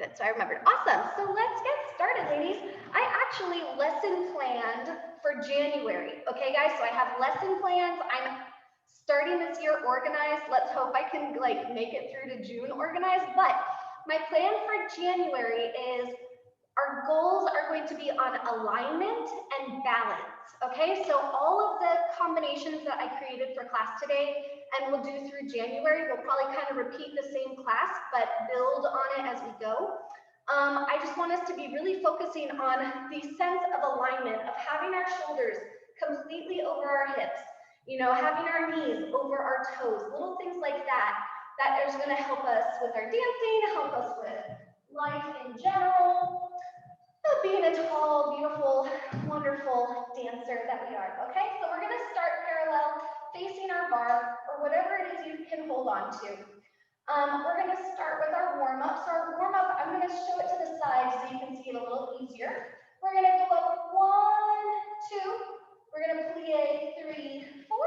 Good, so I remembered. Awesome, so let's get started, ladies. I actually lesson planned for January, okay, guys? So I have lesson plans. I'm starting this year organized. Let's hope I can make it through to June organized. But my plan for January is our goals are going to be on alignment and balance, okay? So all of the combinations that I created for class today and we'll do through January, we'll probably kind of repeat the same class, but build on it as we go. I just want us to be really focusing on the sense of alignment, of having our shoulders completely over our hips, you know, having our knees over our toes, little things like that, that is gonna help us with our dancing, help us with life in general, being a tall, beautiful, wonderful dancer that we are, okay? So we're gonna start parallel, facing our bar, or whatever it is you can hold on to. We're gonna start with our warm-up. So our warm-up, I'm gonna show it to the side so you can see it a little easier. We're gonna go up 1, 2, we're gonna plie 3, 4.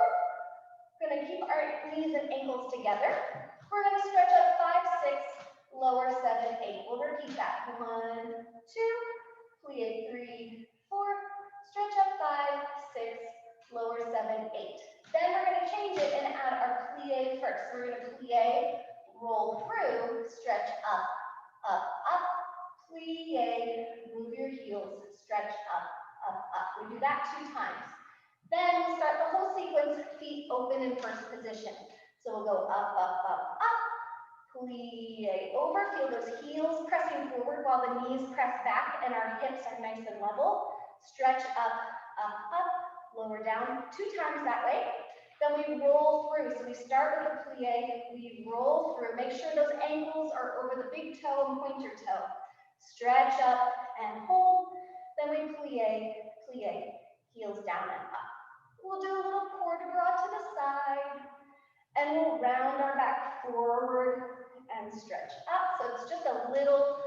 We're gonna keep our knees and ankles together. We're gonna stretch up 5, 6, lower 7, 8. We'll repeat that. 1, 2, plie 3, 4, stretch up 5, 6, lower 7, 8. Then we're going to change it and add our plie first. We're going to plie, roll through, stretch up, up, up, plie, move your heels, stretch up, up, up. We do that 2 times. Then we'll start the whole sequence, feet open in first position. So we'll go up, up, up, up, plie over, feel those heels pressing forward while the knees press back and our hips are nice and level. Stretch up, up, up, lower down 2 times that way. Then we roll through. So we start with a plie, we roll through. Make sure those ankles are over the big toe and pointer toe. Stretch up and hold. Then we plie, plie, heels down and up. We'll do a little port de bras to the side. And we'll round our back forward and stretch up. So it's just a little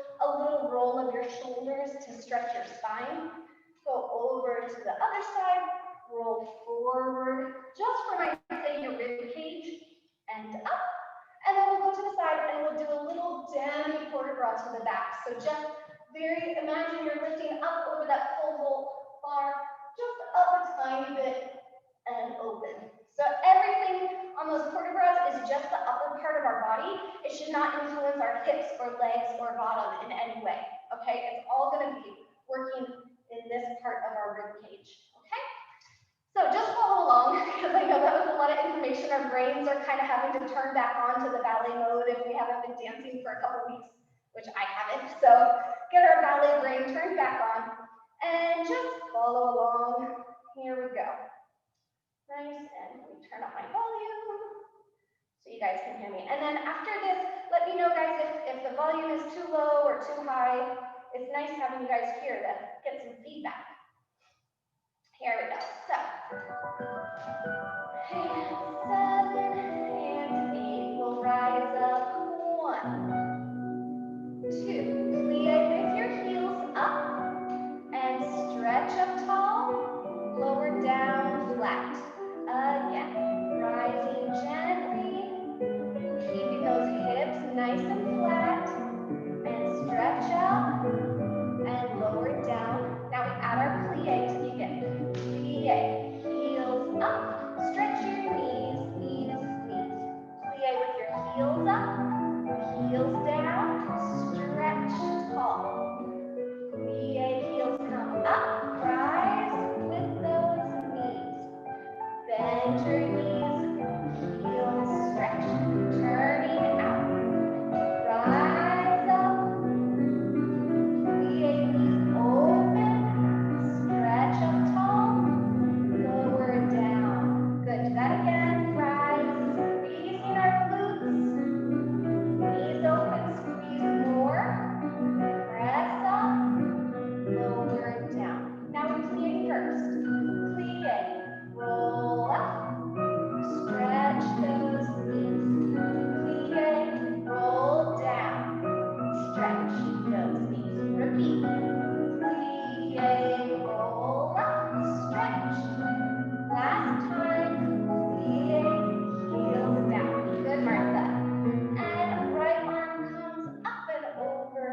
roll of your shoulders to stretch your spine. Go over to the other side, roll forward, just for my say your rib cage, and up. And then we'll go to the side and we'll do a little demi port de bras to the back. So just imagine you're lifting up over that pole vault bar, just up a tiny bit and open. So everything on those port de bras is just the upper part of our body. It should not influence our hips or legs or bottom in any way, okay? It's all gonna be working in this part of our rib cage, okay? So just follow along, because I know that was a lot of information. Our brains are kind of having to turn back on to the ballet mode if we haven't been dancing for a couple weeks, which I haven't. So get our ballet brain turned back on and just follow along. Here we go. Nice, and let me turn up my volume so you guys can hear me. And then after this, let me know, guys, if the volume is too low or too high. It's nice having you guys here to get some feedback. Here we go. So, and 7 and 8. We'll rise up. 1, 2. Plie with your heels up and stretch up tall. Lower down flat. Again, rising gently, keeping those hips nice and flat, and stretch up and lower down. Now we add our plie to begin. Plie, heels up, stretch your knees, knees, knees. Plie with your heels up, heels down, stretch tall. Plie, heels come up, rise with those knees. Bend your knees, heels stretch, turning out. Rise up, plie, knees open, stretch up tall, lower down. Good, do that again. Rise, squeezing our glutes, knees open, squeeze more, press up, lower down. Now we plie first. Plie, roll up, stretch those knees. Plie, roll down, stretch those knees. Repeat. Plie, roll up, stretch. Last time, plie, heels down. Good, Martha. And right arm comes up and over,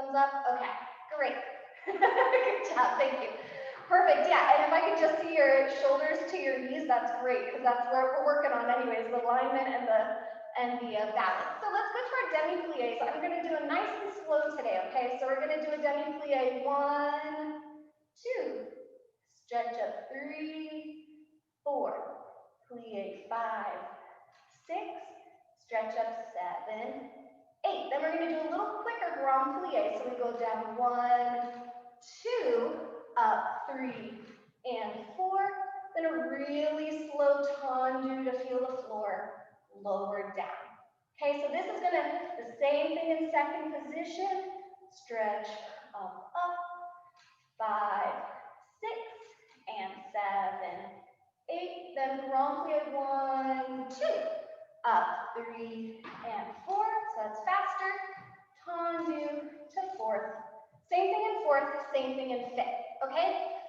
Thumbs up? Okay, great. Good job, thank you. Perfect, yeah, and if I could just see your shoulders to your knees, that's great, because that's what we're working on anyways, the alignment and the balance. So let's go to our demi-plies. I'm gonna do it nice and slow today, okay? So we're gonna do a demi-plie, 1, 2, stretch up 3, 4, plie 5, 6, stretch up 7, 8. Then we're going to do a little quicker grand plie. So we go down 1, 2, up 3 and 4. Then a really slow tendu to feel the floor, lower down. Okay, so this is going to, the same thing in second position. Stretch up, 5, 6, and 7, 8. Then grand plie 1, 2. Up 3 and 4, so that's faster. Tendu to fourth. Same thing in fourth, same thing in fifth, okay?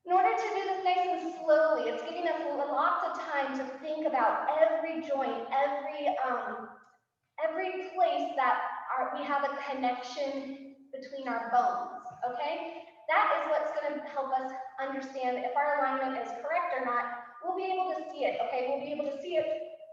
In order to do this nice and slowly, it's giving us lots of time to think about every joint, every place that we have a connection between our bones, okay? That is what's going to help us understand if our alignment is correct or not. We'll be able to see it, okay? We'll be able to see it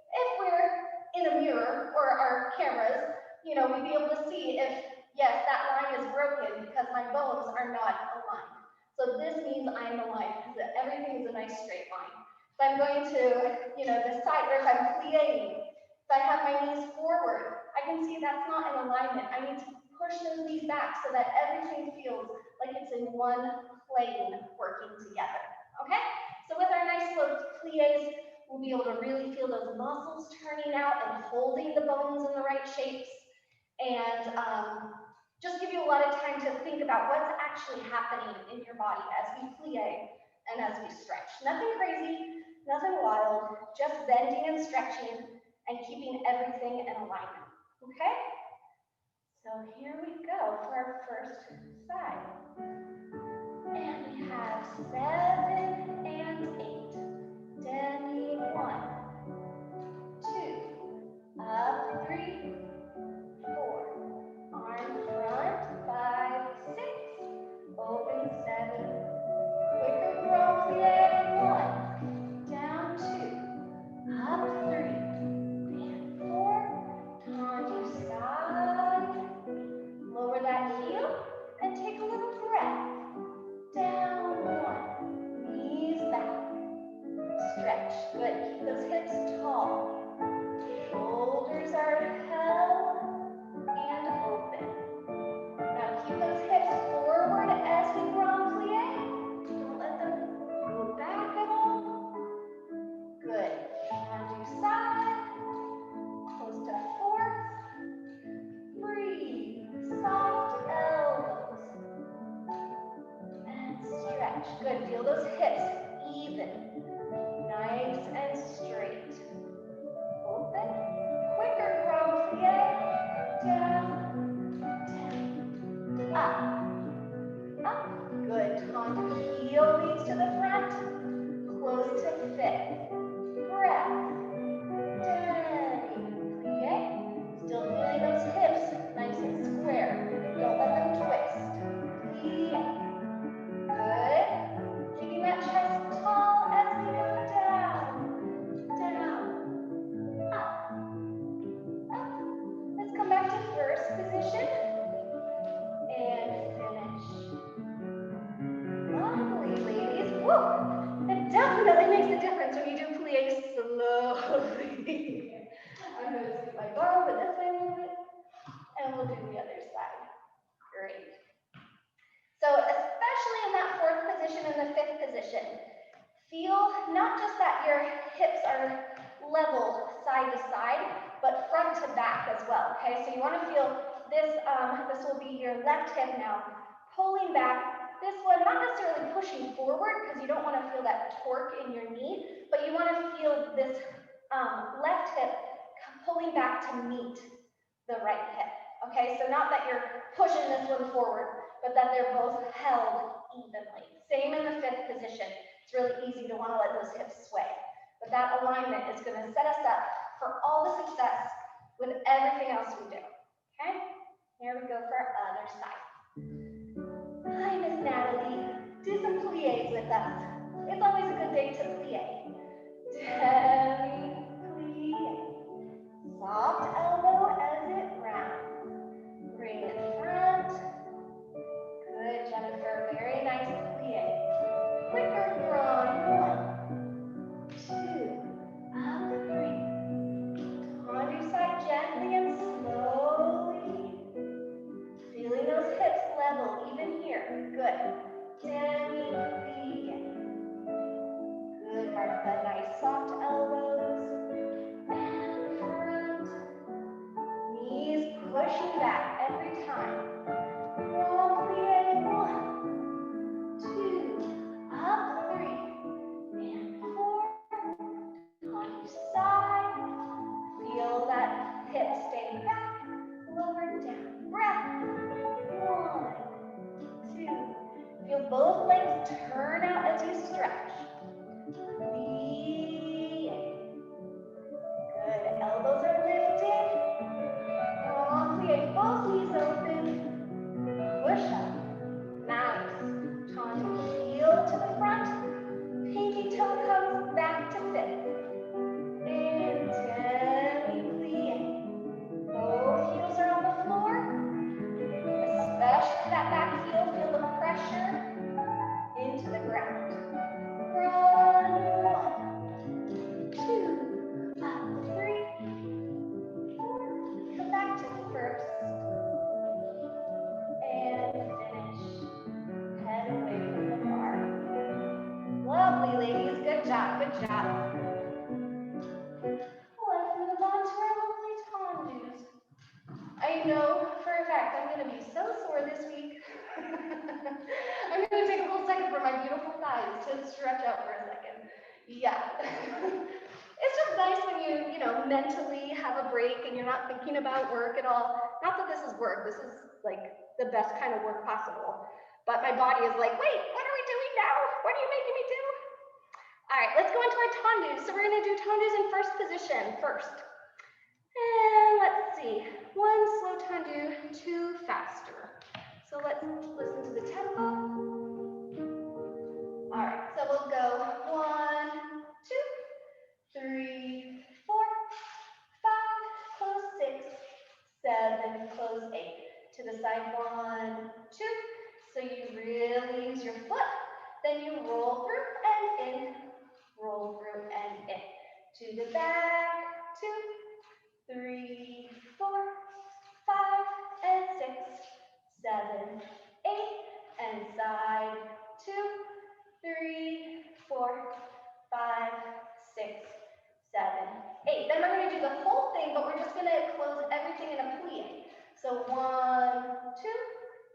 if we're in a mirror or our cameras, you know, we'd be able to see if, yes, that line is broken because my bones are not aligned. So this means I'm aligned because everything is a nice straight line. If I'm going to, you know, the side, or if I'm plieing, if I have my knees forward, I can see that's not in alignment. I need to push those knees back so that everything feels like it's in one plane working together, okay? So with our nice slow plies, we'll be able to really feel those muscles turning out and holding the bones in the right shapes, and just give you a lot of time to think about what's actually happening in your body as we plie and as we stretch. Nothing crazy, nothing wild, just bending and stretching and keeping everything in alignment, okay? So here we go for our first side. And we have 7 and 8. Demi 1, 2, up 3, 4, arm front, 5, 6, open 7, quicker grand plie 1, down 2, up 3, and 4, tendu side, lower that heel, and take a little breath, down 1, knees back. Stretch. Good. Keep those hips tall. Shoulders are held and open. Now keep those hips forward as we grand plie. Don't let them go back at all. Good. Tendu side. Close to fourth. Breathe. Soft elbows. And stretch. Good. Feel those hips even. Nice and straight. Open. Quicker grand plie. Down, down, up. Good. Tendu heel leads to the front. Close to fifth. Breath. Demi plie. Still feeling those hips nice and square. Don't let them twist. Plie. Good. Keeping that chest tall as we go down, down, up, up. Let's come back to first position and finish. Lovely, ladies. Woo! It definitely makes a difference when you do plie slowly. I'm going to scoot my bar over this way a little bit, and we'll do the other side. Great. So especially in that fourth position and the fifth position, feel not just that your hips are leveled side to side, but front to back as well, okay? So you want to feel this, this will be your left hip now, pulling back. This one, not necessarily pushing forward, because you don't want to feel that torque in your knee, but you want to feel this left hip pulling back to meet the right hip, okay? So not that you're pushing this one forward, but that they're both held evenly. Same in the fifth position. It's really easy to want to let those hips sway. But that alignment is going to set us up for all the success with everything else we do. Okay? Here we go for our other side. Hi, Miss Natalie. Do some pliés with us. It's always a good day to plie. Demi plie. Soft elbow as it rounds. Bring it front. Good, Jennifer. Very nice plie. Quicker from 1, 2, up 3. On your side gently and slowly. Feeling those hips level even here. Good. Demi plie. Good, Martha. Nice soft elbows. And front. Knees pushing back every time. Long plie. 1, 2, up 3, and 4. On each side. Feel that hip stay back, lower down. Breath. 1, 2. Feel both legs turn out as you stretch. Plie. Good. Elbows are lifted. Long plie. Both knees open. Push up. Nice. Tendu. Heel to the front. Pinky toe comes back to fit. And demi plie. Both heels are on the floor. Especially that back heel. Feel the pressure into the ground. Run. 1, 2, up 3, 4. Come back to first. And finish. Head away from the bar. Lovely, ladies. Good job. Good job. Let's move on to our lovely tendus. I know for a fact I'm going to be so sore this week. I'm going to take a whole second for my beautiful thighs to stretch out for a second. Yeah. It's just nice when you mentally have a break and you're not thinking about work at all. Not that this is work. This is like the best kind of work possible. But my body is like, wait, what are we doing now? What are you making me do? All right, let's go into our tendus. So we're going to do tendus in first position first. And let's see, 1 slow tendu, 2 faster. So let's listen to the tempo. All right, so we'll go 1, 2, 3, 4, 5, close 6, 7, close 8. To the side, 1, 2. So you really use your foot, then you roll through and in, roll through and in. To the back, 2, 3, 4, 5, and 6, 7, 8, and side, 2, 3, 4, 5, 6, 7, 8. Then we're going to do the whole thing, but we're just going to close everything in a plie. So 1, 2,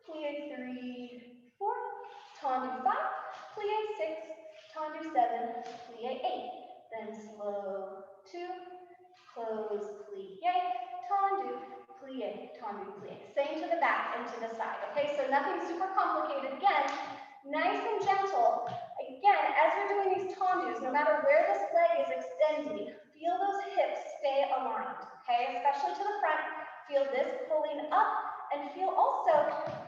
plie 3, 4, tendu 5, plie 6, tendu 7, plie 8. Then slow 2, close, plie, tendu, plie, tendu, plie. Same to the back and to the side. Okay, so nothing super complicated. Again, nice and gentle. Again, as you're doing these tendus, no matter where this leg is extending, feel those hips stay aligned. Okay, especially to the front. Feel this pulling up, and feel also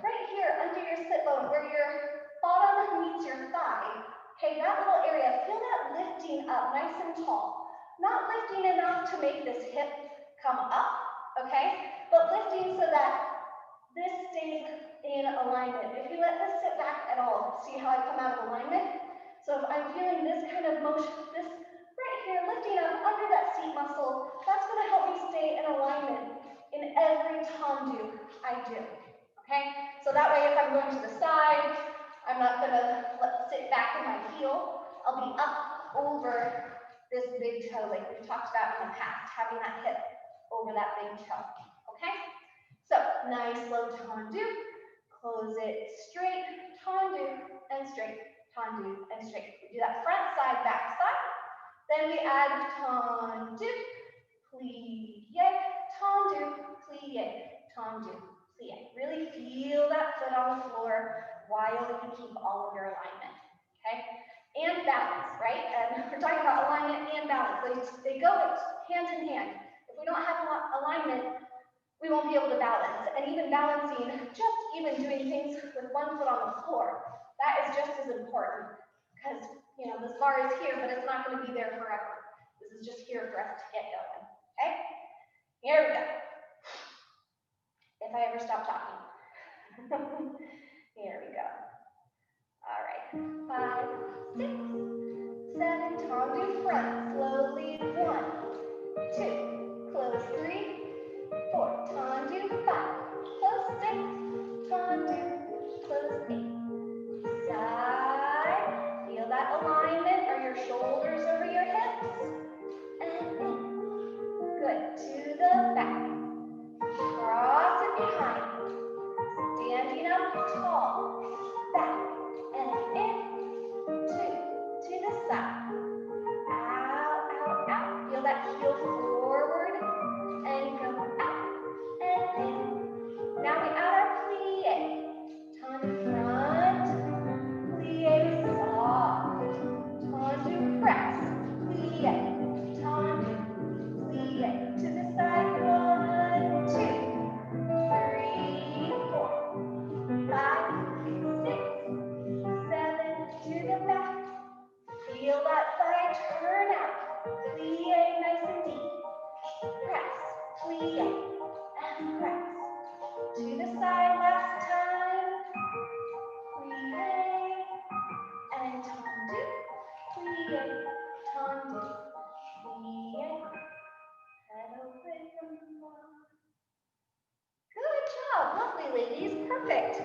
right here under your sit bone where your bottom meets your thigh. Okay, that little area, feel that lifting up nice and tall. Not lifting enough to make this hip come up, okay? But lifting so that this stays in alignment. If you let this sit back at all, see how I come out of alignment? So if I'm feeling this kind of motion, this right here, lifting up under that seat muscle, that's gonna help me stay in alignment in every tendu I do, okay? So that way if I'm going to the side, I'm not gonna sit back in my heel. I'll be up over this big toe like we've talked about in the past, having that hip over that big toe, okay? So nice slow tendu, close it straight, tendu, and straight, tendu, and straight. We do that front side, back side. Then we add tendu, plie, tendu, plie, tendu, plie. Really feel that foot on the floor while you keep all of your alignment, okay? And balance, right? And we're talking about alignment and balance. They go hand in hand. If we don't have alignment, we won't be able to balance. And even balancing, just even doing things with one foot on the floor, that is just as important because, you know, this bar is here, but it's not going to be there forever. This is just here for us to get going, okay? Here we go. If I ever stop talking. Here we go. All right, 5, 6, 7, tendu front, slowly, 1, 2, close 3, 4, tendu 5, close 6, tendu, close 8, side, feel that alignment, are your shoulders over your hips, and in, good, to the back, cross it behind, standing up tall, back, and in, 2, to the side, out, out, out, feel that heel forward, and go out, and in. Now we add our plie, tendu front, plie soft, tendu press, plie, tendu, plie, to the side, 1, 2, 3, 4, 5, 6, 7, to the back. Feel that thigh turn out. Plie nice and deep. Press, plie, and press. To the side last time. Plie, and tendu. Plie, tendu, plie. Head open. Good job. Lovely, ladies. Perfect.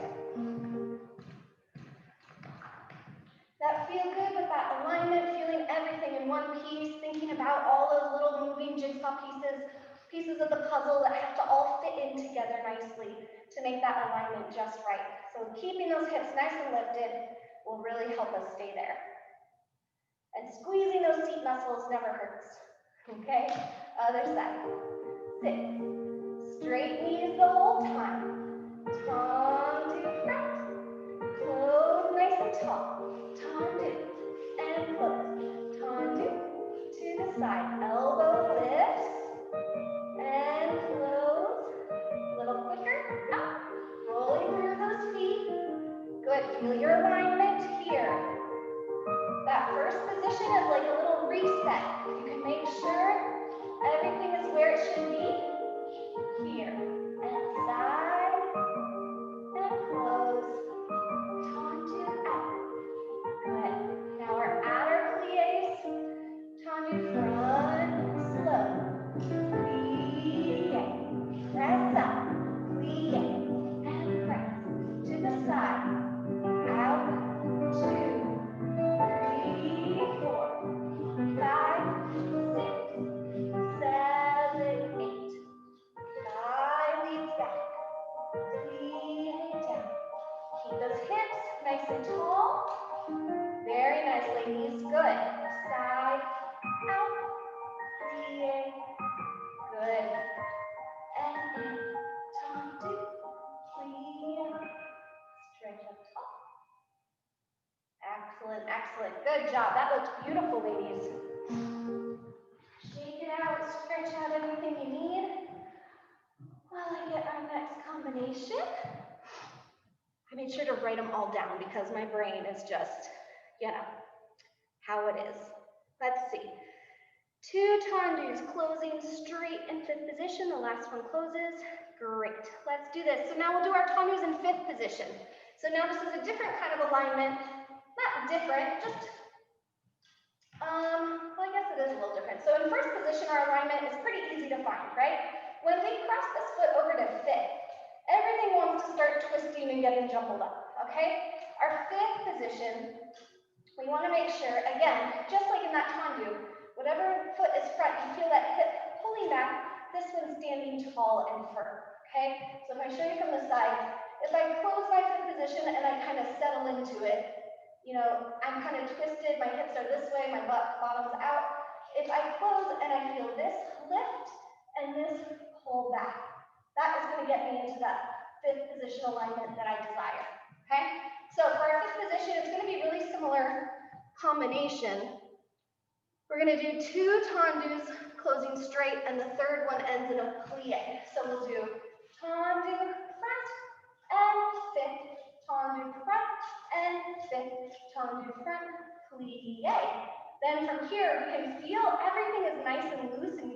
That feel good with that alignment, feeling everything in one piece, thinking about all those little moving jigsaw pieces of the puzzle that have to all fit in together nicely to make that alignment just right. So keeping those hips nice and lifted will really help us stay there. And squeezing those seat muscles never hurts. Okay? Other side. 6. Straight knees the whole time. Tendu front. Close nice and tall. Tendu and close. Tendu to the side. Elbow lifts and close. A little quicker. Out. Rolling through those feet. Good. Feel your alignment here. That first position is like a little reset. You can make sure everything is where it should be. Here. And side. And close. Tendu out. Good. Now we're at our plies. Tendu front, slow. Plie. Press up. Plie. And press. To the side. Out. 2, 3, 4, 5, 6, 7, 8. Thigh leads back. Plie down. Keep those hips nice and tall. Very nice, ladies. Good. Side, out, plie. Good. And in. Tendu, plie. Stretch up tall. Excellent, excellent. Good job. That looks beautiful, ladies. Shake it out. Stretch out everything you need while I get our next combination. I made sure to write them all down because my brain is just, you know, how it is. Let's see. 2 tendus closing straight in 5th position. The last one closes. Great. Let's do this. So now we'll do our tendus in 5th position. So now this is a different kind of alignment. Not different, just, well, I guess it is a little different. So in 1st position, our alignment is pretty easy to find, right? When we cross this foot over to 5th, everything wants to start twisting and getting jumbled up, okay? Our 5th position, we want to make sure, again, just like in that tendu, whatever foot is front, you feel that hip pulling back, this one's standing tall and firm, okay? So if I show you from the side, if I close my 5th position and I kind of settle into it, you know, I'm kind of twisted, my hips are this way, my bottom's out. If I close and I feel this lift and this pull back, that is going to get me into that 5th position alignment that I desire, okay? So for our 5th position, it's going to be really similar combination. We're going to do 2 tendus closing closing straight, and the third one ends in a plie. So we'll do tendu front and fifth, tendu front and fifth, tendu front, plie. Then from here, we can feel everything is nice and loose and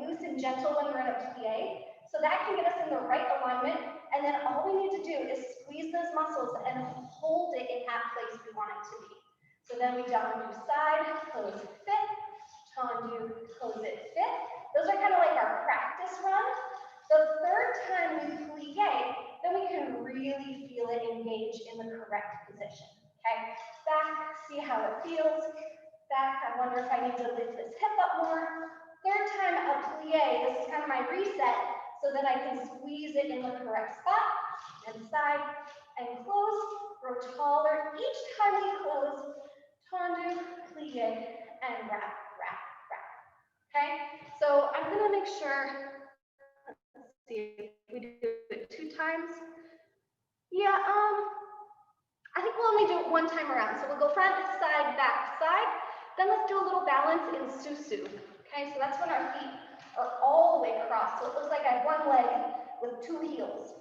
loose and gentle when we're in a plie. So that can get us in the right alignment. And then all we need to do is squeeze those muscles and hold it in that place we want it to be. So then we tendu side, close fifth, tendu, close it fifth. Those are kind of like our practice run. The third time we plie, then we can really feel it engage in the correct position. Okay, back, see how it feels. Back, I wonder if I need to lift this hip up more. Third time a plie, this is kind of my reset so that I can squeeze it in the correct spot. And side and close, grow taller. Each time we close, tendu, plie, and wrap, wrap, wrap. Okay, so I'm gonna make sure, let's see if we do it 2 times. Yeah, I think we'll only do it 1 time around. So we'll go front, side, back, side. Then let's do a little balance in Susu. Okay, so that's when our feet are all the way across. So it looks like I have 1 leg with 2 heels.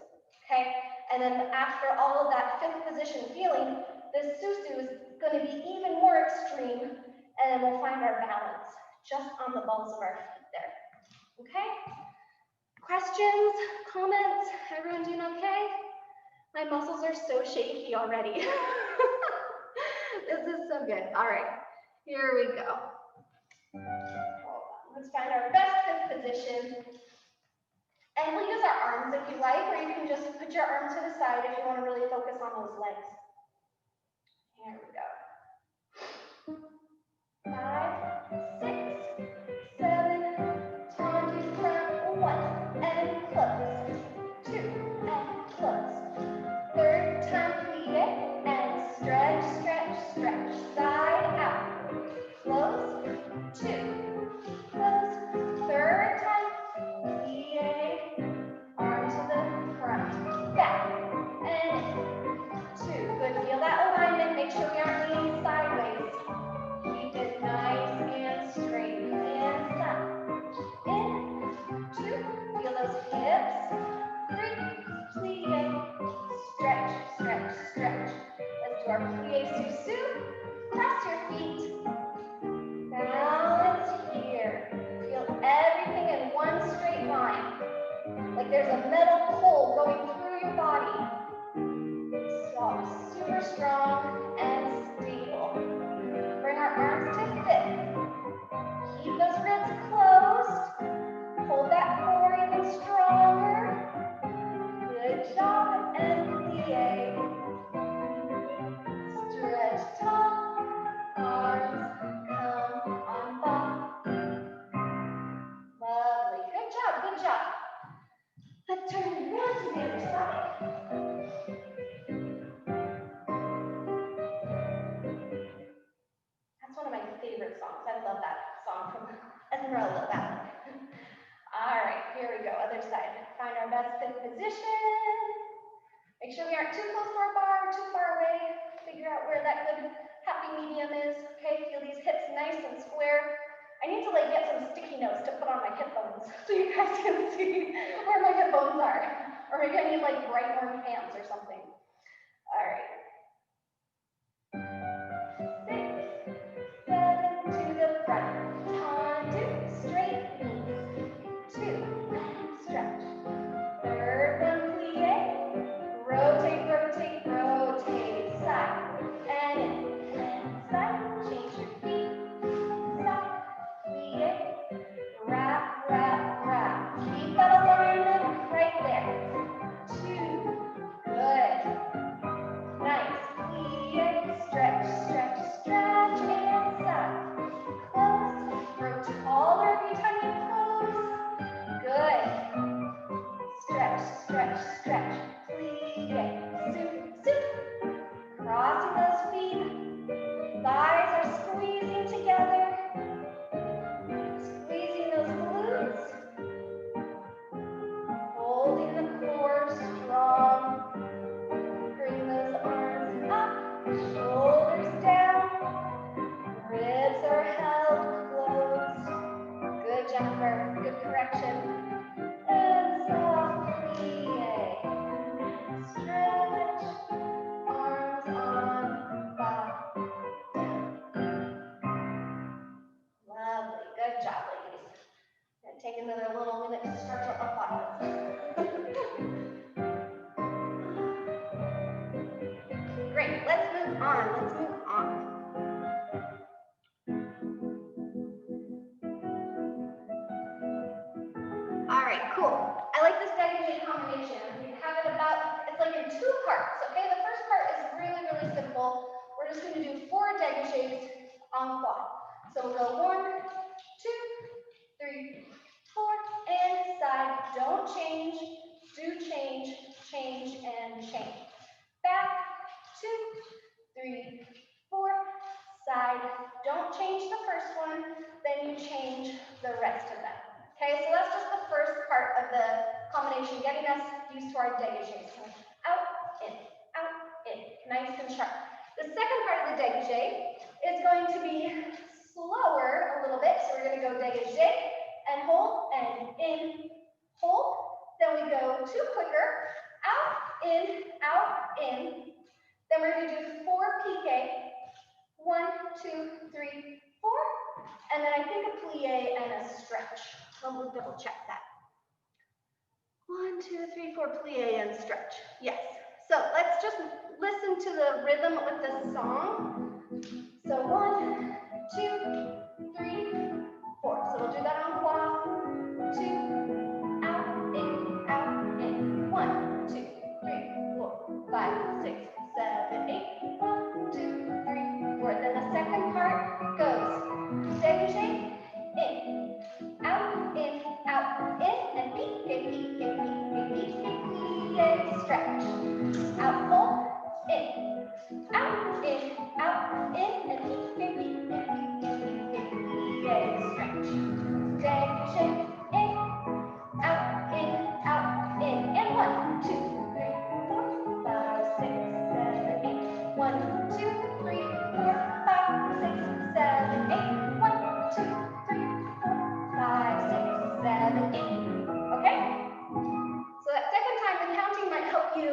Okay, and then after all of that 5th position feeling, this Susu is going to be even more extreme, and then we'll find our balance just on the balls of our feet there. Okay? Questions, comments? Everyone doing okay? My muscles are so shaky already. This is so good. All right, here we go. Let's find our best 5th position. And we'll use our arms if you like, or you can just put your arm to the side if you want to really focus on those legs. Here we go. 5, 6, 7, tendu front, 1, and close. 2, and close. Third time plie, and stretch, stretch, stretch. Side out. Close. 2, close. Third time plie, arm to the front, back, and 2. Good. Feel that alignment. Make sure we aren't leaning sideways. Keep it nice and straight. And side. In. 2. Feel those hips. 3. Plie. Stretch, stretch, stretch. Let's do our plie Susu. Cross your feet. Balance here. Feel everything in one straight line. Like there's a metal pole going through your body. So super strong and stable. Bring our arms to fifth. Keep those ribs closed. Hold that core even stronger. Good job. And plie. Stretch tall. Arms come on ball. Lovely. Good job. Good job. Let's turn around to the other side. That's one of my favorite songs. I love that song from Esmeralda Ballet. All right, here we go. Other side. Find our best 5th position. Make sure we aren't too close to our bar, too far away. Figure out where that good happy medium is. Okay, feel these hips nice and square. I need to get some sticky notes to put on my hip bones so you guys can see where my hip bones are. Or maybe I need bright orange pants or something. All right. 6, 7 to the front. Tendu, straight knees. 2, and stretch. Third one, plie. Rotate, rotate, rotate. Side and in and side. Change your feet. Side, plie. Wrap, wrap, wrap. Keep that alignment right there. 2, good. Now good, Jennifer. Good correction. And soft plie. Stretch. Arms on, back, down. Lovely. Good job, ladies. And take another little minute to stretch out the bottom. Great. Let's move on. Let's move on. All right, cool. I like this dégagé combination. We have it about, it's like in two parts, okay? The first part is really, really simple. We're just going to do 4 dégagés en quad. So we'll go 1, 2, 3, 4, and side. Don't change, do change, change, and change. Back, 2, 3, 4, side. Don't change the first one, then you change the rest of them. Okay, so that's just the first part of the combination, getting us used to our dégagé. So out, in, nice and sharp. The second part of the dégagé is going to be slower a little bit. So we're going to go dégagé and hold, and in, hold. Then we go 2 quicker, out, in. Then we're going to do 4 piqué. 1, 2, 3, 4. And then I think a plie and a stretch. We'll double check that. 1, 2, 3, 4, plie and stretch. Yes. So let's just listen to the rhythm with the song. So 1, 2, 3, 4. So we'll do that on 1, 2, out, in. 1, 2, 3, 4, 5, 6, 7, 8. 1, 2, 3, 4. Then the second part goes dégagé, in, out, in, and piqué, plie, stretch. Out, hold, in, out, in, and piqué, plie, stretch. Dégagé, in, and 1, 2, 3, 4, 5, 6, 7, 8. 1, 2, 3, 4, 5, 6, 7, 8. 1, 2, 3, 4, 5, 6, 7, 8. Okay? So that second time, the counting might help you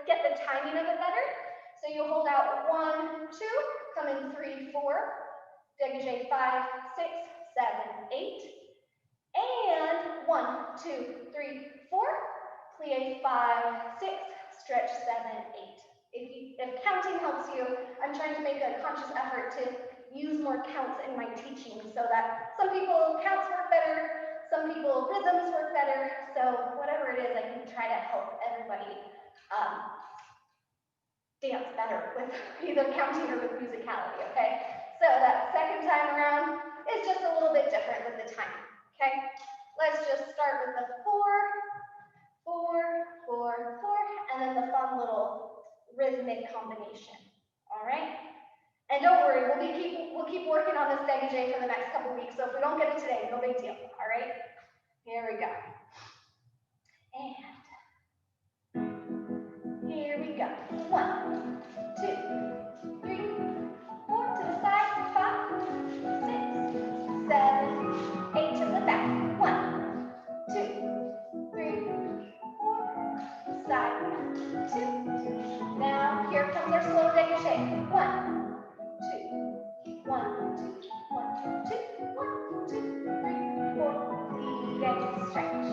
get the timing of it better. So you hold out 1, 2, come in 3, 4, dégagé 5, 6, 7, 8. And 1, 2, 3, 4, plie 5, 6, stretch 7, 8. If counting helps you, I'm trying to make a conscious effort to use more counts in my teaching so that some people counts work better, some people rhythms work better. So whatever it is, I can try to help everybody dance better with either counting or with musicality, okay? So that second time around is just a little bit different with the timing, okay? Let's just start with the 4, 4, 4, 4, and then the fun little rhythmic combination, all right? And don't worry, we'll keep working on this dégagé for the next couple weeks, so if we don't get it today, no big deal, all right? Here we go. And here we go. 1, 2, 3, 4 to the side, 5, 6, 7, 8 to the back. 1, 2, 3, 4, side, 2. Now here comes our slow dégagé. 1, 2, 1, 2, 1, 2, 1, 2, 3, 4, plie, stretch.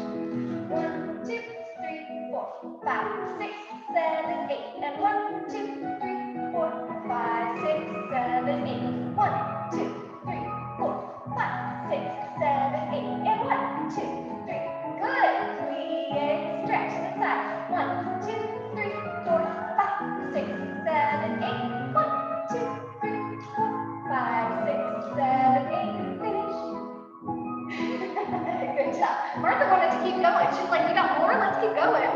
1, 2, 3, 4, 5, 6, 7, 8. And 1, 2, 3, 4, 5, 6, 7, 8. 1, 2, 3, 4, 5, 6, 7, 8. And 1, 2, 3. Good. Plie, stretch to the side. 1, 2, 3, 4, 5, 6, 7, 8. 1, 2, 3, 4, 5, 6, 7, 8. Finish. Good job. Martha wanted to keep going. She's like, we got more? Let's keep going.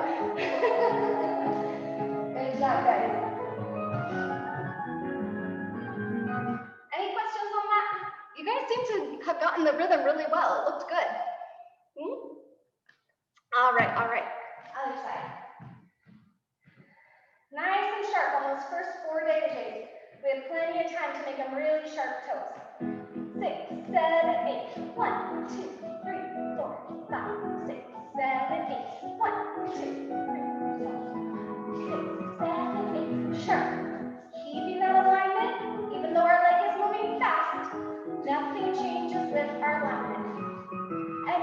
Good job, guys. Any questions on that? You guys seem to have gotten the rhythm really well. It looked good. All right, all right. Other side. Nice and sharp on those first 4 dégagés. We have plenty of time to make them really sharp toes. 6, 7, 8. 1, 2, 3,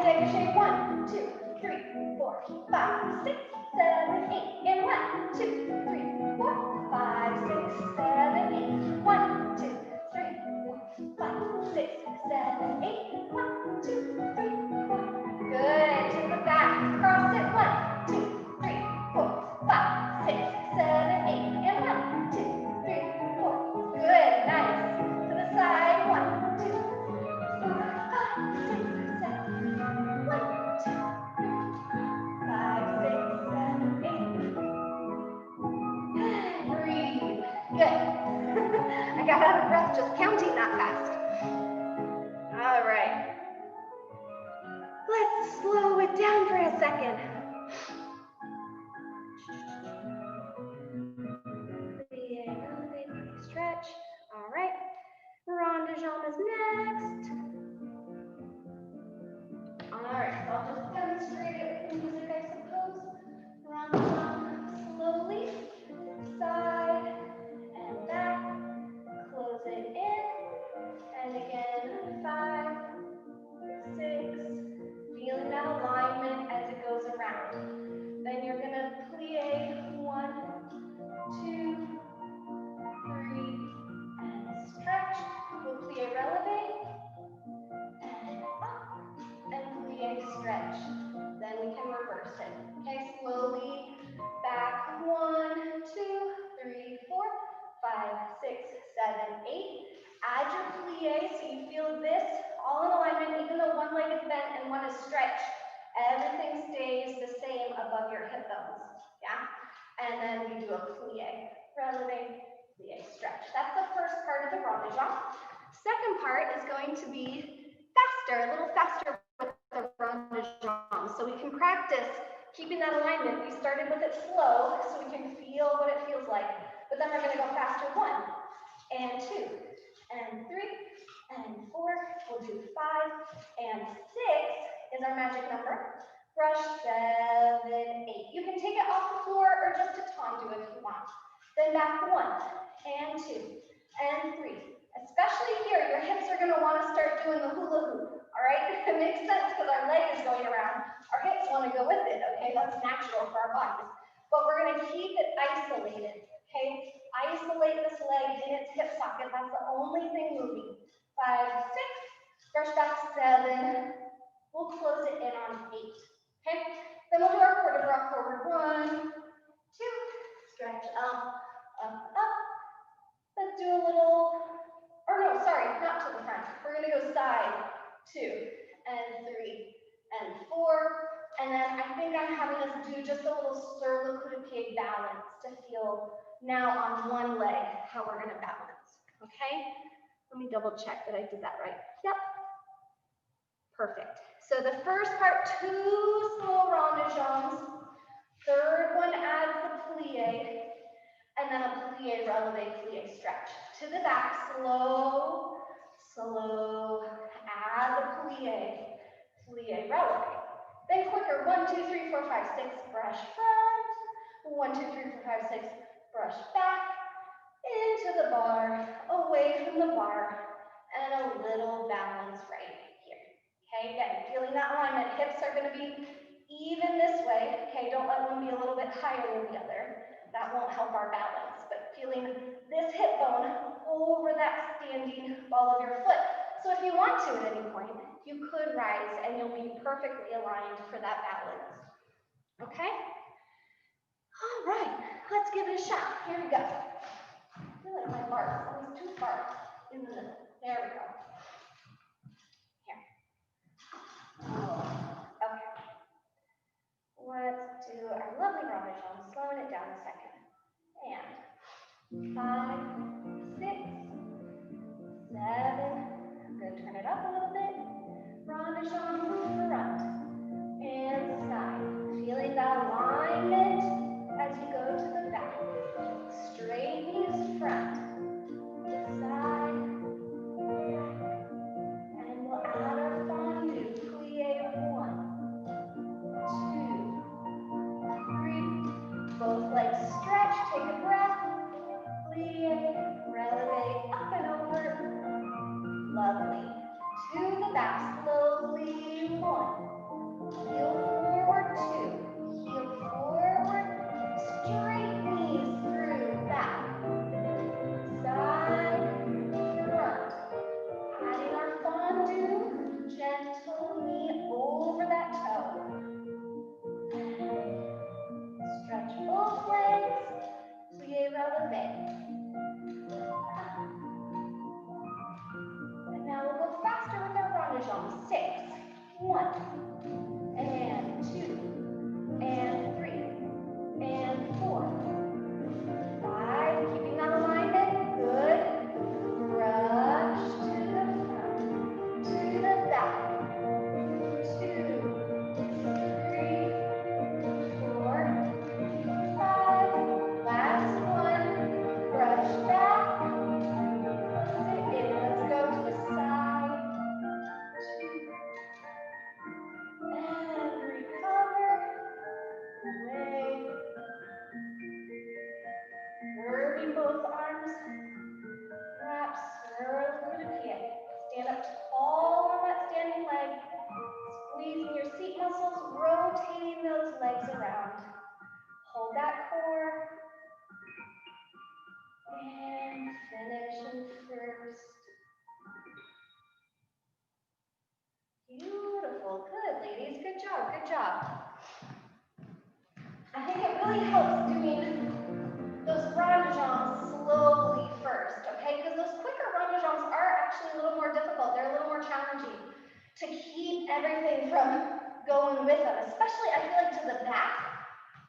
dégagé. 1, 2, 3, 4, 5, 6, 7, 8. And 1, 2, 3, 4, 5, 6, 7, 8. 1, 2, 3, 4, 5, 6, 7, 8. 1, 2, 3, 4. Good. To the back. Cross it. 1, 2, 3, 4, 5, 6, 7, 8. And 1, 2, 3, 4. Good. Nice. To the side. 1, 2, 4, 5, 6, 7. 1, 2, 3, 5, 6, 7, 8. Breathe. Good. I got out of breath just counting that fast. All right. Let's slow it down for a second. Stretch. All right. Rond de jambe is next. All right. I'll just demonstrate it with music, I suppose. Rond de jambe slowly. Side and back. Close it in. And again, 5, 6. Feeling that alignment as it goes around. Then you're going to plie 1, 2, 3, and stretch. We'll plie releve, and up, and plie stretch. Then we can reverse it. Okay, slowly back. 1, 2, 3, 4, 5, 6, 7, 8. Add your plie so you feel this all in alignment, even though one leg is bent and one is stretched. Everything stays the same above your hip bones. Yeah? And then we do a plie, releve, plie, stretch. That's the first part of the rond de jambe. Second part is going to be faster, a little faster with the rond de jambe. So we can practice keeping that alignment. We started with it slow, so we can feel what it feels like. But then we're going to go faster. 1, and 2, and 3, and 4. We'll do 5, and 6 is our magic number. Brush 7, 8. You can take it off the floor or just a tendu if you want. Then back 1, and 2, and 3. Especially here, your hips are going to want to start doing the hula hoop. All right? It makes sense because our leg is going around. Our hips want to go with it. Okay? That's natural for our bodies. But we're going to keep it isolated. Okay? Isolate this leg in its hip socket. That's the only thing moving. 5, 6. Brush back 7. We'll close it in on 8. Okay? Then we'll do our quarter rock forward. 1, 2. Stretch up, up, up. Let's do a little, or no, sorry, not to the front. We're going to go side, 2, and 3, and 4. And then I think I'm having us do just a little sur le coup de pied balance to feel now on one leg how we're going to balance. Okay? Let me double check that I did that right. Yep. Perfect. So the first part, 2 slow rond de jambes. Third one adds the plie. And then a plie, releve, plie, stretch. To the back, slow, slow. Add the plie, plie, releve. Then quicker, 1, 2, 3, 4, 5, 6, brush front. 1, 2, 3, 4, 5, 6, brush back. Into the bar, away from the bar, and a little balance right here. Okay, again, feeling that alignment. Hips are going to be even this way. Okay, don't let one be a little bit higher than the other. That won't help our balance. But feeling this hip bone over that standing ball of your foot. So if you want to at any point, you could rise and you'll be perfectly aligned for that balance. Okay? All right, let's give it a shot. Here we go. I feel like my bar is always too far in the middle. There we go. Here. Okay. Let's do our lovely rond de jambe, slowing it down a second. And 5, 6, 7. I'm going to turn it up a little bit. Rond de jambe front and side. Feeling that alignment as you go to the back. Straight knees front to side. And we'll add our fondu. Plie 1, 2, 3. Both legs stretch. Take a breath. Plie, releve, up and over. Lovely. To the back slowly. 1, and 2, and 3, and 4, 5, keeping that alignment, good, brush to the front, to the back, 2, 3, 4, 5, last one, brush back, close it in, let's go to the side, 2, and recover, away, curving both arms, wrap, swirl through the pie, stand up tall on that standing leg, squeezing your seat muscles, rotating those legs around, hold that core, and finish in first. Beautiful, good ladies, good job, good job. I think it really helps doing those rondejons slowly first, okay? Because those quicker rondejons are actually a little more difficult. They're a little more challenging to keep everything from going with them, especially I feel like to the back.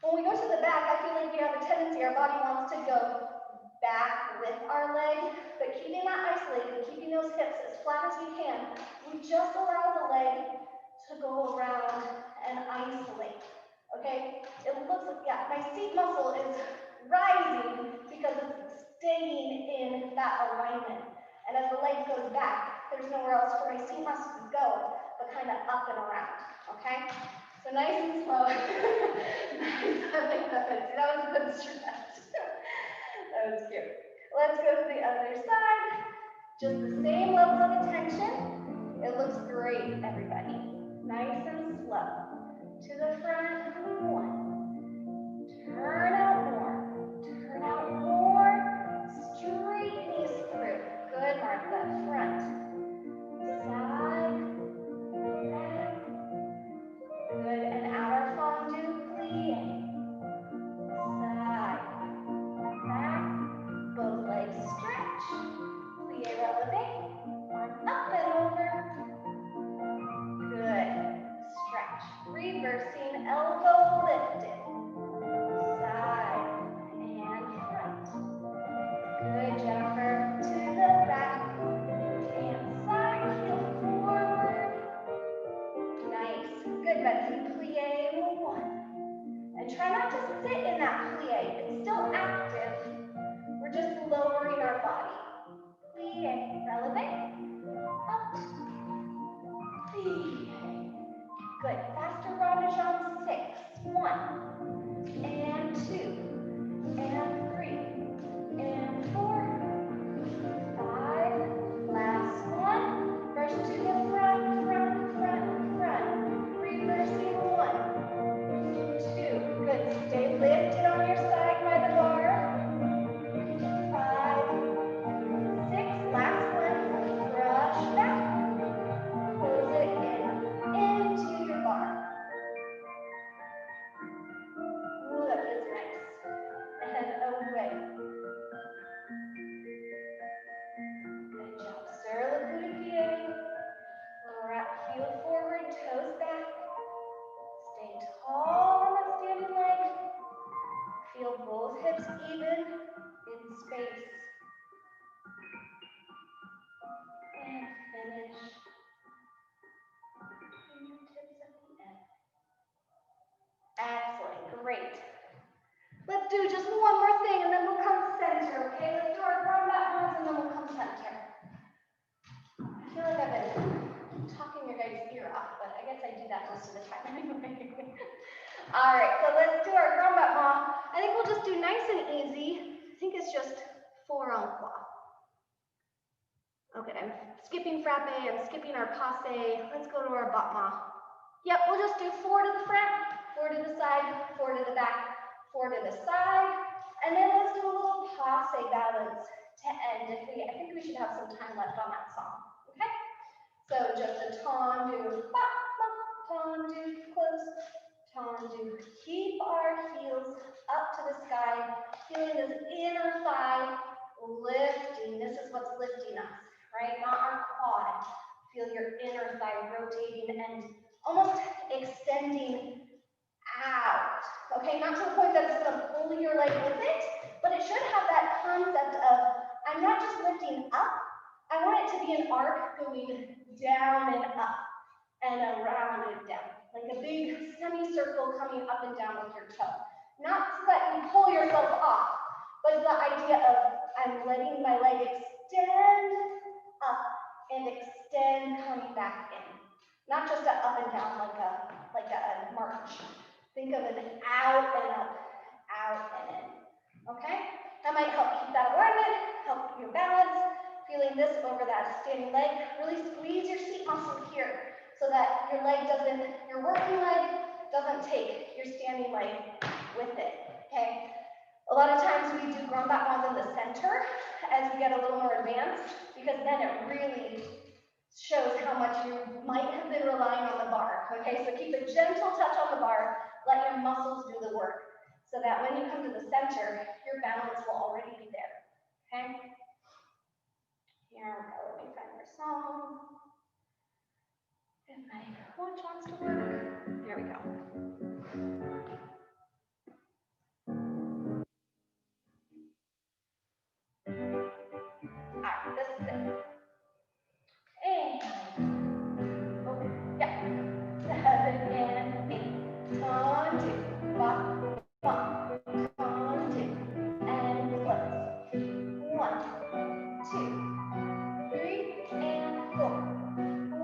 When we go to the back, I feel like we have a tendency, our body wants to go back with our leg, but keeping that isolated, keeping those hips as flat as we can, we just allow the leg to go around and isolate, okay? It looks like, yeah, my seat muscle is rising because it's staying in that alignment. And as the leg goes back, there's nowhere else for my seat muscle to go, but kind of up and around, okay? So nice and slow. Nice, I like that. That was a good stretch. That was cute. Let's go to the other side. Just the same level of attention. It looks great, everybody. Nice and slow. To the front, 1. Turn out more. Turn out more. Straight knees through. Good, Martha. Front. Side. Back. Good. And out our fondue, plie. Side. Back. Both legs stretch. Plie releve. Arm up and over. Good. Stretch. Reversing elbow lifted. Side and front. Good, Jennifer. To the back and side. Heel forward. Nice. Good, Betsy. Plie 1. And try not to sit in that plie. It's still active. We're just lowering our body. Plie. Releve. Out. Plie. Good. Faster rondejons, 6. 1, and 2, and 3, and 4, 5. Last one. Brush to the front, front, front, front. Reversing 1, 2. Good. Stay lifted on your side by the bar. 5, 6. Last one. Brush back. Close it in. Into your bar. Ooh, that feels nice. And away. Good job. Sur le coup de pied. Wrap heel forward, toes back. Stay tall on that standing leg. Feel both hips even in space. And finish. Fingertips at the end. Excellent, great. Let's do just one more thing and then we'll come center, okay? Let's do our combat ones and then we'll come center. I feel like I've been talking your guys' ear off, but I guess I do that most of the time anyway. All right, so let's do our combat mom. I think we'll just do nice and easy. I think it's just 4 en croix. Okay, I'm skipping frappe, I'm skipping our passe. Let's go to our battement. Yep, we'll just do 4 to the front, 4 to the side, 4 to the back, 4 to the side, and then let's do a little passe balance to end. I think we should have some time left on that song, okay? So just a tendu, tendu, close, tendu. Keep our heels up to the sky, feeling this inner thigh lifting. This is what's lifting us, right? Not our quad. Feel your inner thigh rotating and almost extending out. Okay, not to the point that it's going to pull your leg with it, but it should have that concept of, I'm not just lifting up, I want it to be an arc going down and up and around and down, like a big semicircle coming up and down with your toe. Not so that you pull yourself off, but the idea of, I'm letting my leg extend up and extend coming back in. Not just an up and down like a march. Think of an out and up, out and in. Okay? That might help keep that alignment, help your balance. Feeling this over that standing leg. Really squeeze your seat muscle here so that your leg doesn't, your working leg doesn't take your standing leg with it. Okay? A lot of times we do granbat in the center as we get a little more advanced, because then it really shows how much you might have been relying on the bar. Okay, so keep a gentle touch on the bar, let your muscles do the work, so that when you come to the center, your balance will already be there. Okay? Here we go, let me find our song. If my watch wants to work, there we go. All right, this is it. And, oh, yeah, 7 and 8. 1, 2, 1, 1, 2, and close. 1, 2, 3, and 4.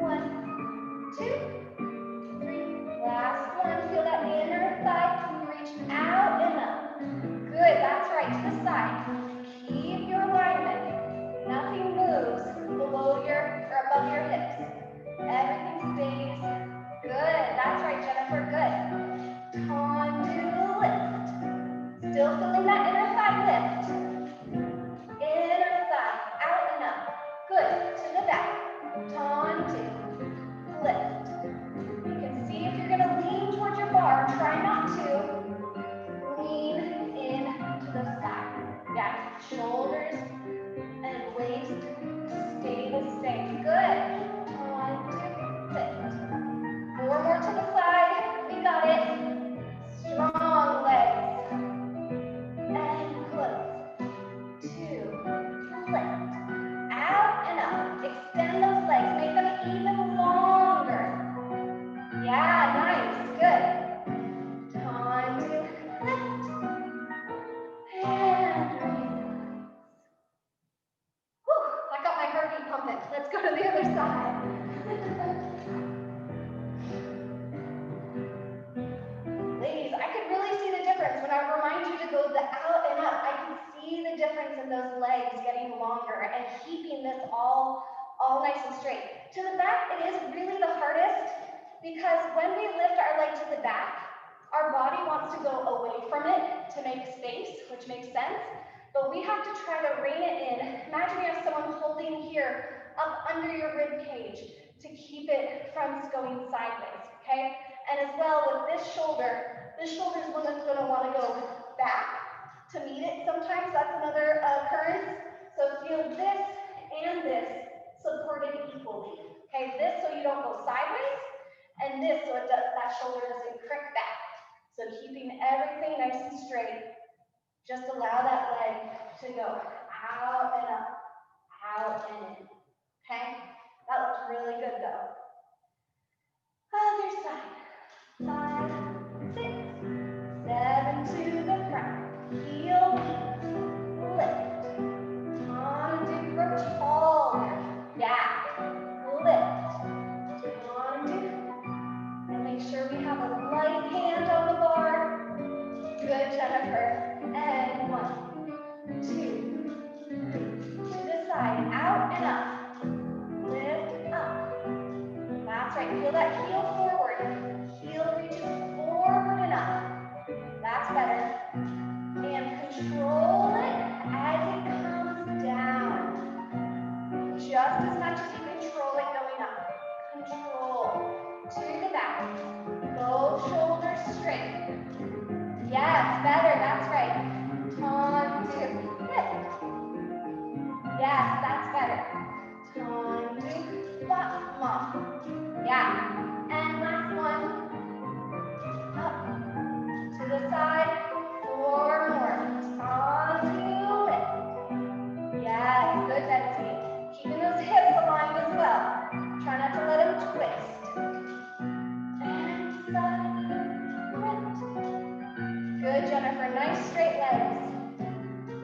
1, 2, 3. Last one. Feel that inner thigh. Can you reach out and up? Good. That's right. To the side. Keep your alignment. Nothing moves below your or above your hips. Everything stays good. That's right, Jennifer. Good. Condu lift. Still feeling that inner thigh lift. Inner thigh. Out and up. Good. To the back. Condu lift. You can see if you're going to lean towards your bar. Try not to. Lean in to the side. Yeah. Shoulders and waist stay the same. Good. 1, 2, lift. 4 more to the side. We got it. Strong legs. And close. 2, lift. Out and up. Extend those legs. Make them even longer. Yeah, nice. Good. Time to lift. And release. Whew, I got my heartbeat pumping. Let's go to the other side. Ladies, I could really see the difference when I remind you to go the out and up. I can see the difference in those legs getting longer and keeping this all nice and straight. To the back, it is really the hardest because when we lift our leg to the back, our body wants to go away from it to make space, which makes sense. But we have to try to rein it in. Imagine you have someone holding here up under your rib cage to keep it from going sideways, okay? And as well with this shoulder is one that's going to want to go back to meet it. Sometimes that's another occurrence. So feel this and this supported equally. Okay, this so you don't go sideways, and this so it does, that shoulder doesn't crick back. So keeping everything nice and straight. Just allow that leg to go out and up, out and in. Okay? That looks really good though. Other side. 5, 6, 7 to the front. Heel, lift. Undo, grow taller. Yeah. Lift. Undo. And make sure we have a light hand on the bar. Good, Jennifer. And 1, 2, 3. To the side. Out and up. Lift up. That's right. Feel that heel forward. Heel reaches forward and up. That's better. And there for nice straight legs.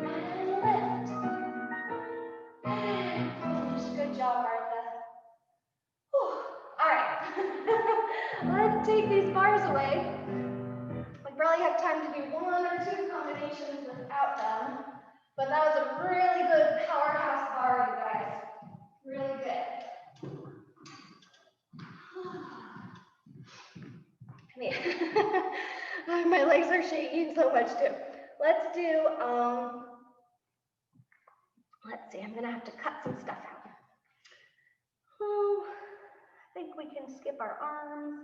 And lift. And push. Good job, Martha. Whew. All right. Let's take these bars away. We probably have time to do 1 or 2 combinations without them. But that was a really good powerhouse bar, you guys. Really good. My legs are shaking so much too. Let's do, let's see, I'm gonna have to cut some stuff out. I think we can skip our arms.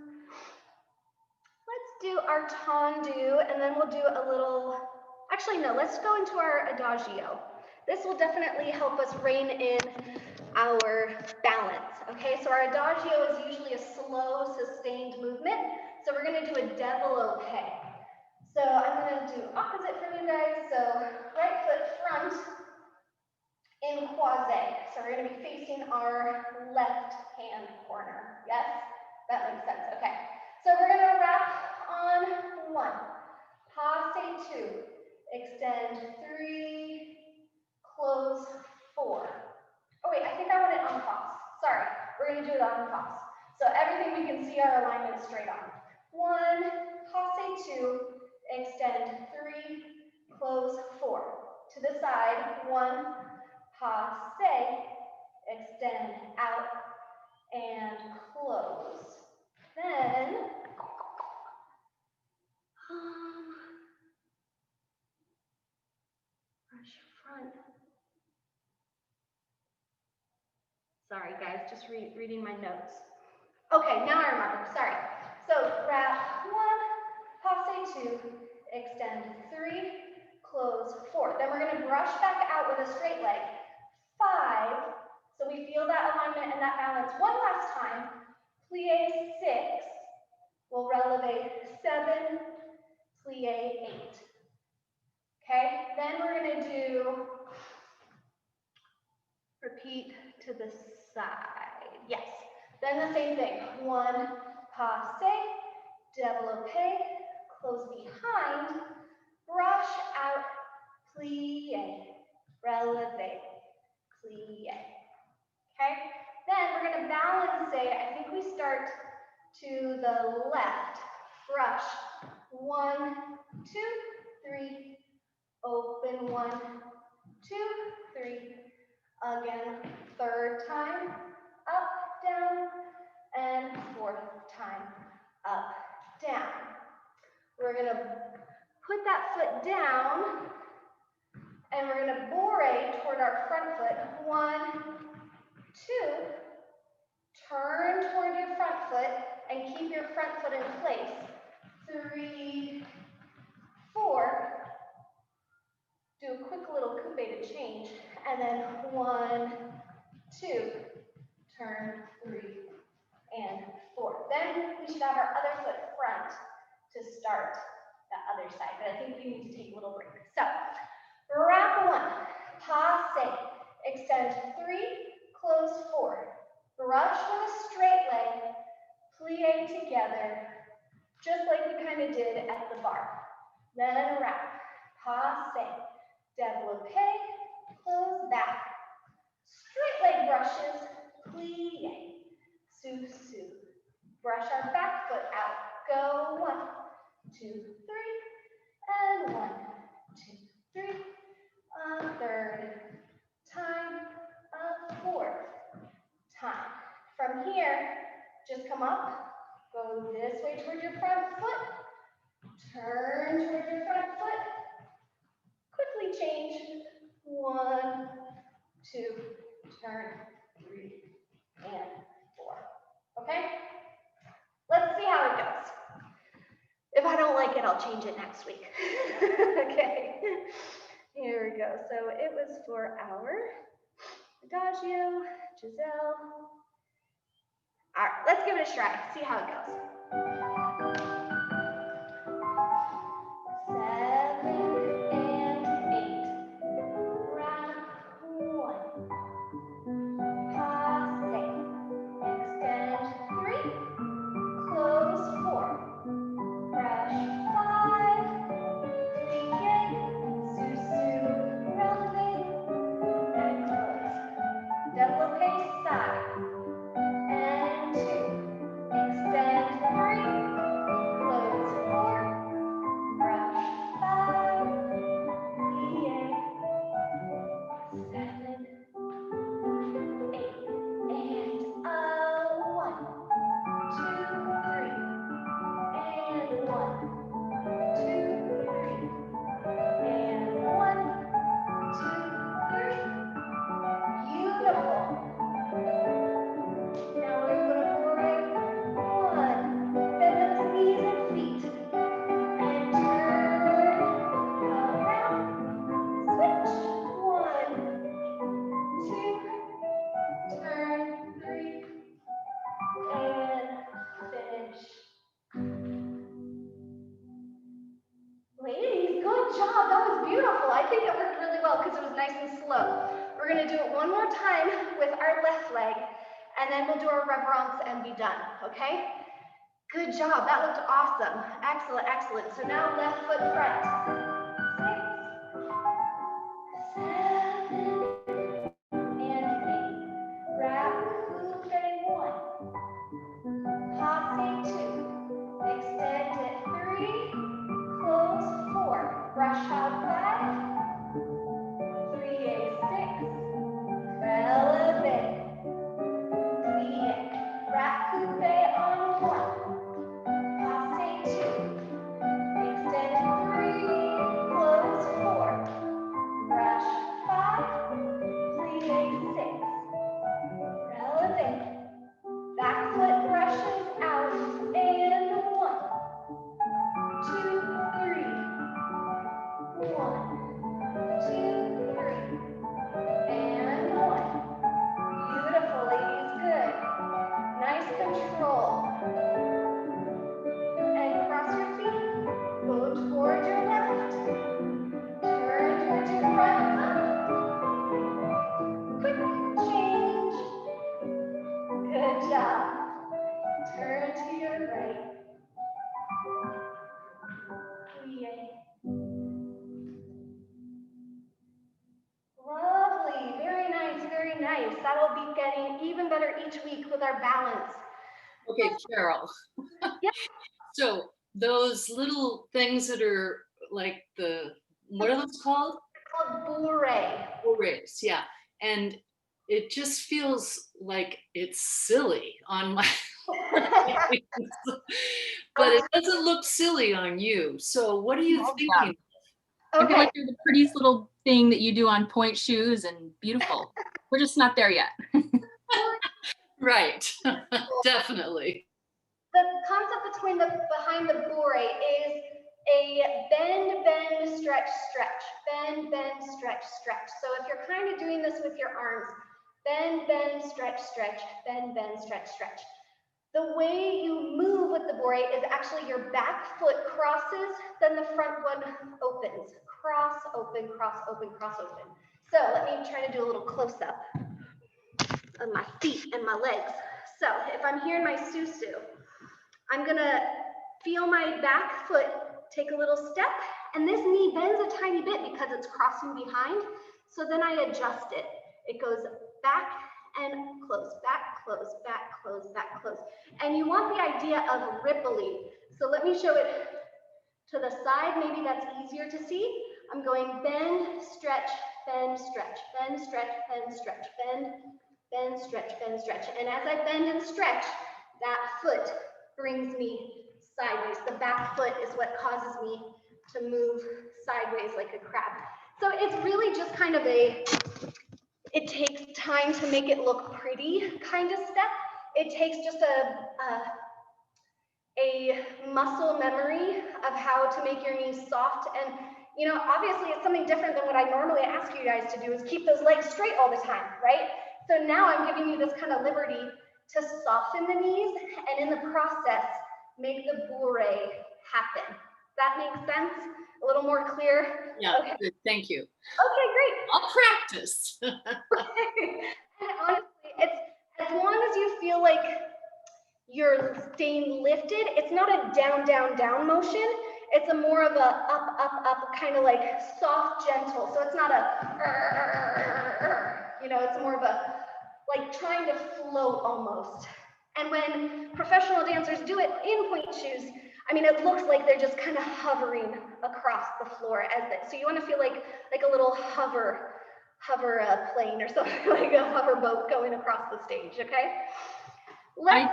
Let's do our tendu, and then we'll do a little, actually no, let's go into our Adagio. This will definitely help us rein in our balance, okay? So our Adagio is usually a slow, sustained movement. So we're gonna do a développé. So I'm gonna do opposite for you guys. So right foot front in croisé. So we're gonna be facing our left hand corner. Yes? That makes sense, okay. So we're gonna wrap on 1, passe 2, extend 3, close 4. Oh wait, I think I want it en face. Sorry, we're gonna do it en face. So everything we can see our alignment straight on. 1, passe 2, extend 3, close 4. To the side, 1, passe, extend out, and close. Then, brush front. Sorry guys, just reading my notes. Okay, now I remember, sorry. So wrap 1, passe 2, extend 3, close 4. Then we're gonna brush back out with a straight leg. 5, so we feel that alignment and that balance. 1 last time, plie 6, we'll releve 7, plie 8. Okay, then we're gonna do, repeat to the side, yes. Then the same thing, 1, passe, développé, close behind, brush out, plie, releve, plie. Okay, then we're gonna balance it. I think we start to the left, brush, 1, 2, 3, open, 1, 2, 3, again, 3rd time, up, down, and 4th time, up, down. We're gonna put that foot down, and we're gonna bourre toward our front foot. 1, 2, turn toward your front foot, and keep your front foot in place. 3, 4, do a quick little coupe to change, and then 1, 2, turn 3, and 4. Then we should have our other foot front to start the other side, but I think we need to take a little break. So, wrap 1, passe, extend 3, close 4. Brush with a straight leg, plie together, just like we kind of did at the bar. Then wrap, passe, développé, close back. Straight leg brushes, plie, Susu. Brush our back foot out. Go 1, 2, 3, and 1, 2, 3. A 3rd time, a 4th time. From here, just come up, go this way toward your front foot, turn toward your front foot, quickly change, 1, 2, turn, 3, and 4. Okay? Let's see how it goes. If I don't like it, I'll change it next week. Okay, here we go. So it was for our Adagio, Giselle. All right, let's give it a try, see how it goes. 7 and 8. Wrap 1. Passe. Extend 3. Close 4. Brush 5. Plie. wonderful. I think it worked really well because it was nice and slow. We're gonna do it one more time with our left leg, and then we'll do our reverence and be done, okay? Good job, that looked awesome. Excellent, excellent. So now left foot front. 6, 7, and 8. Wrap, coupe, 1. Passe 2. Extend it 3. Close 4. Brush out 5. 3A 6. Releve. Plie. Wrap coupe on 1. Passe 2. Extend 3. Close 4. Brush 5. Plie 6. Releve. Back foot brushes out, and 1, 2, 3. 1, 2, 3. And 1. Beautiful, ladies, good. Nice control. And cross your feet. Go toward your left. Turn towards your front foot. Quick change. Good job. Turn to your right. Plie. Lovely, very nice, very nice. That'll be getting even better each week with our balance. Okay, Carol. Yeah. So those little things that are like what are those called? Called bourrée. Bourrées, yeah. And it just feels like it's silly on my but it doesn't look silly on you. So what are you thinking? I feel like they're the prettiest little thing that you do on point shoes, and beautiful. We're just not there yet. Right, definitely. The concept behind the bourrée is a bend, bend, stretch, stretch. Bend, bend, stretch, stretch. So if you're kind of doing this with your arms, bend, bend, stretch, stretch, bend, bend, stretch, stretch. The way you move with the bourrée is actually your back foot crosses, then the front one opens. Cross, open, cross, open, cross, open. So let me try to do a little close-up of my feet and my legs. So if I'm here in my Susu, I'm gonna feel my back foot take a little step, and this knee bends a tiny bit because it's crossing behind. So then I adjust it. It goes back and close, back, close, back, close, back, close. And you want the idea of rippling. So let me show it to the side. Maybe that's easier to see. I'm going bend, stretch, bend, stretch, bend, stretch, bend, stretch, bend, bend, stretch, bend, stretch. And as I bend and stretch, that foot brings me sideways. The back foot is what causes me to move sideways like a crab. So it's really just kind of it takes time to make it look pretty kind of step. It takes just a muscle memory of how to make your knees soft. And you know, obviously it's something different than what I normally ask you guys to do, is keep those legs straight all the time, right? So now I'm giving you this kind of liberty to soften the knees, and in the process, make the bourrée happen. That makes sense? A little more clear? Yeah, okay. Good, thank you. Okay, great. I'll practice. And honestly, it's as long as you feel like you're staying lifted, it's not a down, down, down motion. It's a more of a up, up, up, kind of like soft, gentle. So it's not a, you know, it's more of a, like trying to float almost. And when professional dancers do it in point shoes, I mean, it looks like they're just kind of hovering across the floor as that. So you want to feel like a little hover plane or something, like a hover boat going across the stage, okay? I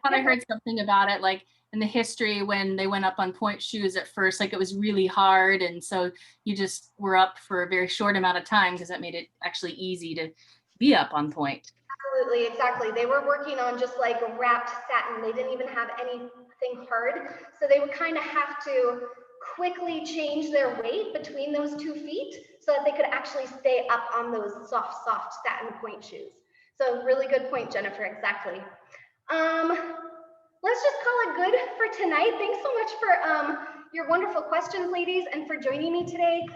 thought I heard something about it, like in the history when they went up on point shoes at first, like it was really hard. And so you just were up for a very short amount of time because that made it actually easy to be up on point. Absolutely, exactly. They were working on just like wrapped satin. They didn't even have anything hard. So they would kind of have to quickly change their weight between those 2 feet so that they could actually stay up on those soft, soft satin point shoes. So really good point, Jennifer, exactly. Let's let's just call it good for tonight. Thanks so much for your wonderful questions, ladies, and for joining me today.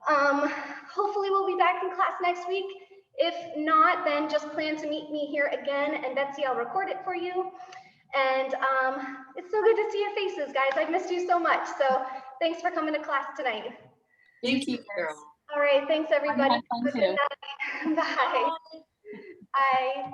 Hopefully we'll be back in class next week. If not, then just plan to meet me here again, and Betsy, I'll record it for you. And it's so good to see your faces, guys. I've missed you so much. So thanks for coming to class tonight. Thank you, Carol. All right, thanks everybody. Had fun too. Bye. Bye.